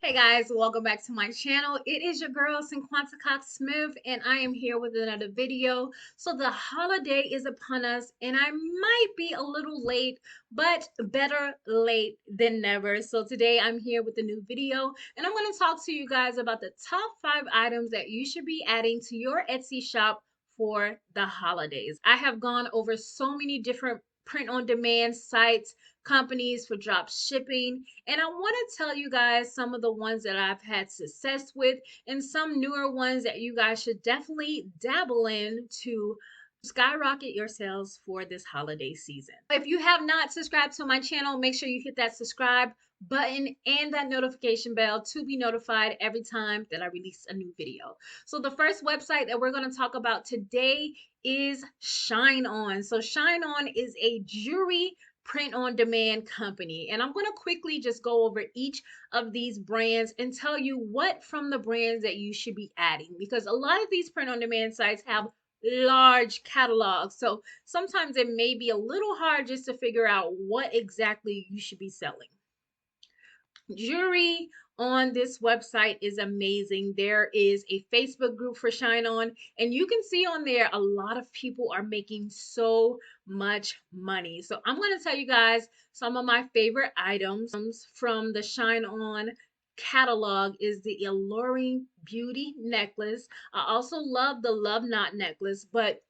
Hey guys, welcome back to my channel. It is your girl Cinquanta Cox-Smith and I am here with another video. So the holiday is upon us and I might be a little late, but better late than never. So today I'm here with a new video and I'm going to talk to you guys about the top 5 items that you should be adding to your Etsy shop for the holidays. I have gone over so many different print on demand sites, companies for drop shipping, and I want to tell you guys some of the ones that I've had success with and some newer ones that you guys should definitely dabble in to skyrocket your sales for this holiday season. If you have not subscribed to my channel, make sure you hit that subscribe button and that notification bell to be notified every time that I release a new video. So the first website that we're going to talk about today is ShineOn. So ShineOn is a jewelry print on demand company, and I'm going to quickly just go over each of these brands and tell you what from the brands that you should be adding, because a lot of these print on demand sites have large catalogs, so sometimes it may be a little hard just to figure out what exactly you should be selling. Jewelry on this website is amazing. There is a Facebook group for ShineOn, and you can see on there a lot of people are making so much money. So I'm going to tell you guys some of my favorite items from the ShineOn catalog is the Alluring Beauty necklace. I also love the Love Knot necklace, but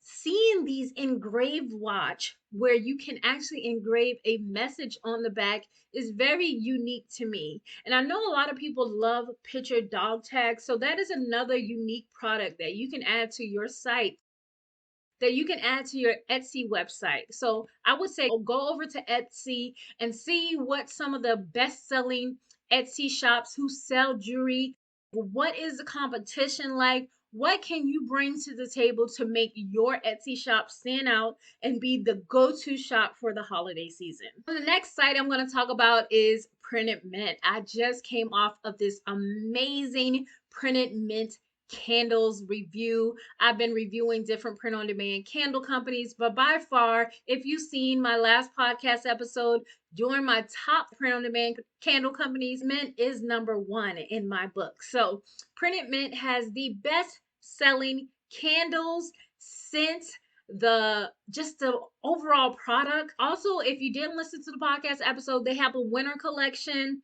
seeing these engraved watch where you can actually engrave a message on the back is very unique to me. And I know a lot of people love picture dog tags, so that is another unique product that you can add to your site, that you can add to your Etsy website. So I would say go over to Etsy and see what some of the best-selling Etsy shops who sell jewelry, what is the competition like? What can you bring to the table to make your Etsy shop stand out and be the go-to shop for the holiday season? The next site I'm going to talk about is Printed Mint. I just came off of this amazing Printed Mint candles review. I've been reviewing different print on demand candle companies, but by far, if you've seen my last podcast episode during my top print on demand candle companies, Mint is #1 in my book. So Printed Mint has the best selling candles, scents, the overall product. Also, if you didn't listen to the podcast episode, they have a winter collection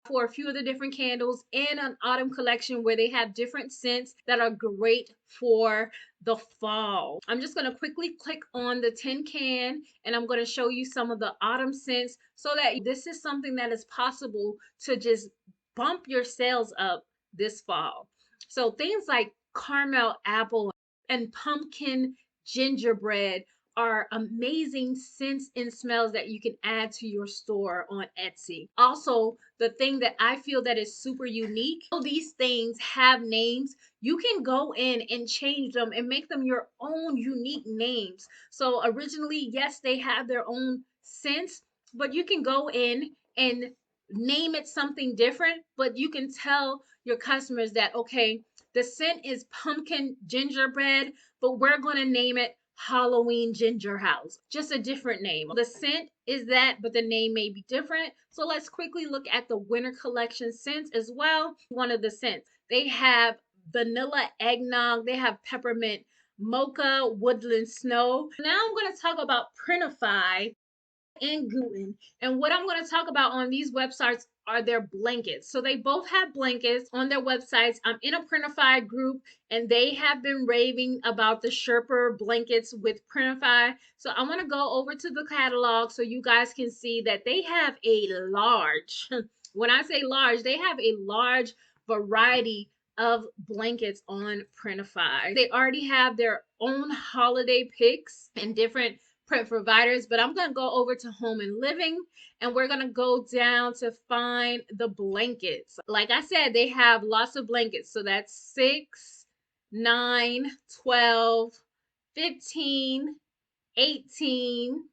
for a few of the different candles and an autumn collection where they have different scents that are great for the fall. I'm just going to quickly click on the tin can and I'm going to show you some of the autumn scents so that this is something that is possible to just bump your sales up this fall. So things like caramel apple and pumpkin gingerbread are amazing scents and smells that you can add to your store on Etsy. Also, the thing that I feel that is super unique, all these things have names. You can go in and change them and make them your own unique names. So originally, yes, they have their own scents, but you can go in and name it something different, but you can tell your customers that, okay, the scent is pumpkin gingerbread, but we're going to name it Halloween Ginger House, just a different name. The scent is that, but the name may be different. So let's quickly look at the winter collection scents as well. One of the scents, they have vanilla eggnog, they have peppermint mocha, woodland snow. Now I'm going to talk about Printify and Guten. And what I'm going to talk about on these websites are their blankets. So they both have blankets on their websites. I'm in a Printify group and they have been raving about the Sherper blankets with Printify. So I want to go over to the catalog so you guys can see that they have a large, when I say large, they have a large variety of blankets on Printify. They already have their own holiday picks and different print providers, but I'm going to go over to home and living and we're going to go down to find the blankets. Like I said, they have lots of blankets. So that's 6, 9, 12, 15, 18,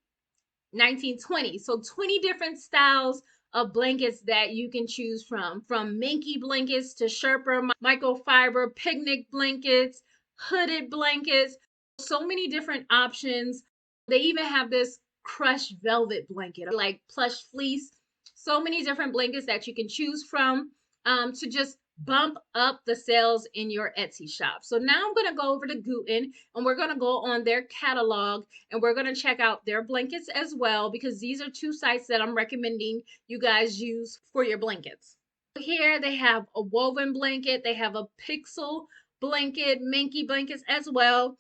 19, 20. So 20 different styles of blankets that you can choose from minky blankets to Sherpa microfiber picnic blankets, hooded blankets, so many different options. They even have this crushed velvet blanket, like plush fleece. So many different blankets that you can choose from to just bump up the sales in your Etsy shop. So now I'm going to go over to Guten and we're going to go on their catalog and we're going to check out their blankets as well, because these are two sites that I'm recommending you guys use for your blankets. Here they have a woven blanket, they have a pixel blanket, Minky blankets as well,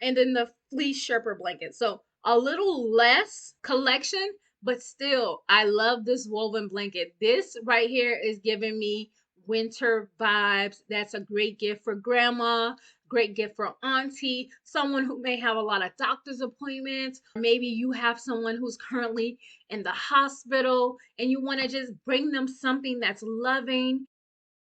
and then the fleece Sherpa blanket. So a little less collection, but still, I love this woven blanket. This right here is giving me winter vibes. That's a great gift for grandma, great gift for auntie, someone who may have a lot of doctor's appointments. Maybe you have someone who's currently in the hospital and you want to just bring them something that's loving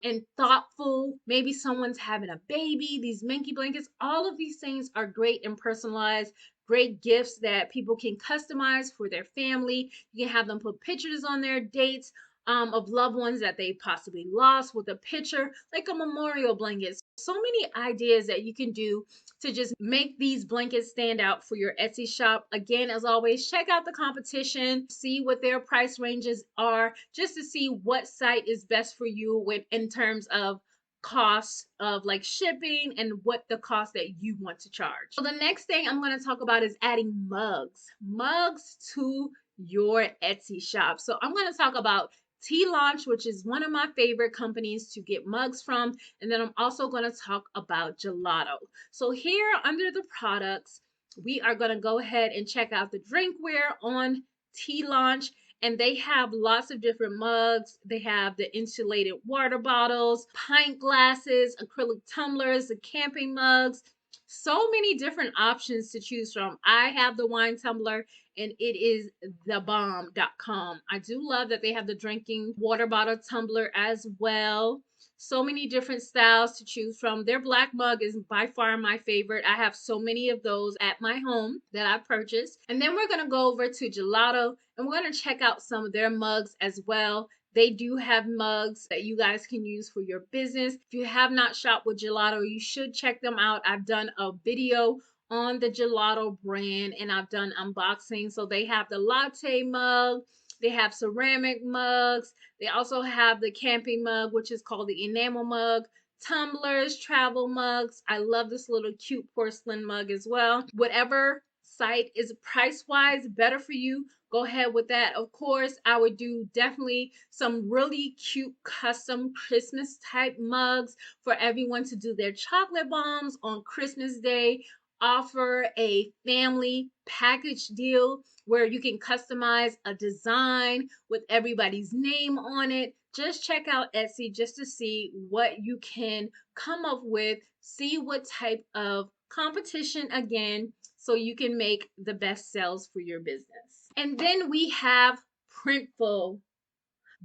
and thoughtful. Maybe someone's having a baby. These Minky blankets, all of these things are great and personalized, great gifts that people can customize for their family. You can have them put pictures on their dates of loved ones that they possibly lost with a picture, like a memorial blanket. So many ideas that you can do to just make these blankets stand out for your Etsy shop. Again, as always, check out the competition, see what their price ranges are, just to see what site is best for you with in terms of costs of like shipping and what the cost that you want to charge. So the next thing I'm going to talk about is adding mugs to your Etsy shop. So I'm going to talk about T-Launch, which is one of my favorite companies to get mugs from. And then I'm also going to talk about Gelato. So here under the products, we are going to go ahead and check out the drinkware on T-Launch. And they have lots of different mugs. They have the insulated water bottles, pint glasses, acrylic tumblers, the camping mugs. So many different options to choose from. I have the wine tumbler and it is thebomb.com. I do love that they have the drinking water bottle tumbler as well. So many different styles to choose from. Their black mug is by far my favorite. I have so many of those at my home that I purchased. And then we're going to go over to Gelato and we're going to check out some of their mugs as well. They do have mugs that you guys can use for your business. If you have not shopped with Gelato, you should check them out. I've done a video on the Gelato brand and I've done unboxing. So they have the latte mug, they have ceramic mugs, they also have the camping mug, which is called the enamel mug, tumblers, travel mugs. I love this little cute porcelain mug as well. Whatever site is price wise better for you, go ahead with that. Of course, I would do definitely some really cute custom Christmas type mugs for everyone to do their chocolate bombs on Christmas Day. Offer a family package deal where you can customize a design with everybody's name on it. Just check out Etsy just to see what you can come up with, see what type of competition again, so you can make the best sales for your business. And then we have Printful.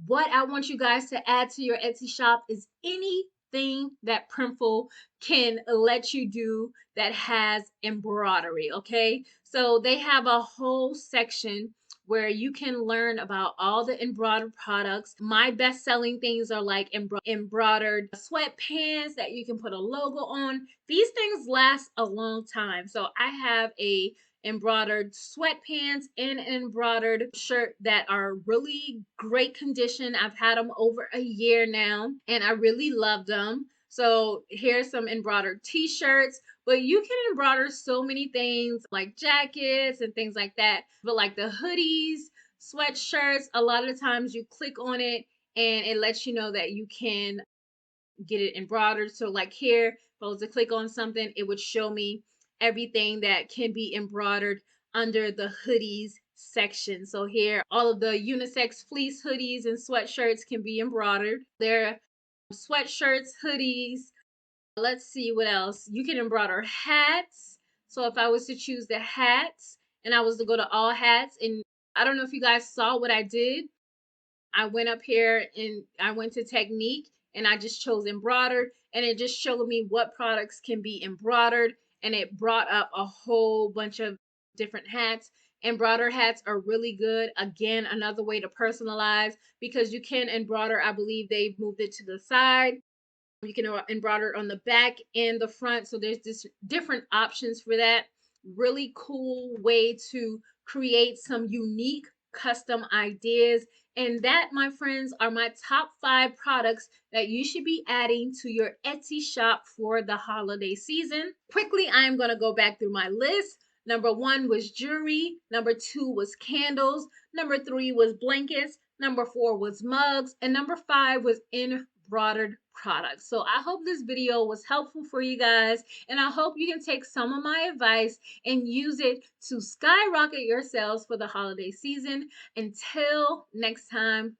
What I want you guys to add to your Etsy shop is anything that Printful can let you do that has embroidery, okay? So they have a whole section where you can learn about all the embroidered products. My best-selling things are like embroidered sweatpants that you can put a logo on. These things last a long time. So I have a embroidered sweatpants and an embroidered shirt that are really great condition. I've had them over a year now and I really love them. So here's some embroidered t-shirts, but you can embroider so many things like jackets and things like that. But like the hoodies, sweatshirts, a lot of the times you click on it and it lets you know that you can get it embroidered. So like here, if I was to click on something, it would show me everything that can be embroidered under the hoodies section. So here, all of the unisex fleece hoodies and sweatshirts can be embroidered. There are sweatshirts, hoodies. Let's see what else. You can embroider hats. So if I was to choose the hats and I was to go to all hats, and I don't know if you guys saw what I did. I went up here and I went to technique and I just chose embroidered and it just showed me what products can be embroidered and it brought up a whole bunch of different hats. Embroidered hats are really good. Again, another way to personalize because you can embroider. I believe they've moved it to the side. You can embroider on the back and the front. So there's just different options for that. Really cool way to create some unique custom ideas. And that, my friends, are my top 5 products that you should be adding to your Etsy shop for the holiday season. Quickly, I'm going to go back through my list. Number 1 was jewelry. Number 2 was candles. Number 3 was blankets. Number 4 was mugs. And number 5 was embroidered products. So I hope this video was helpful for you guys. And I hope you can take some of my advice and use it to skyrocket your sales for the holiday season. Until next time.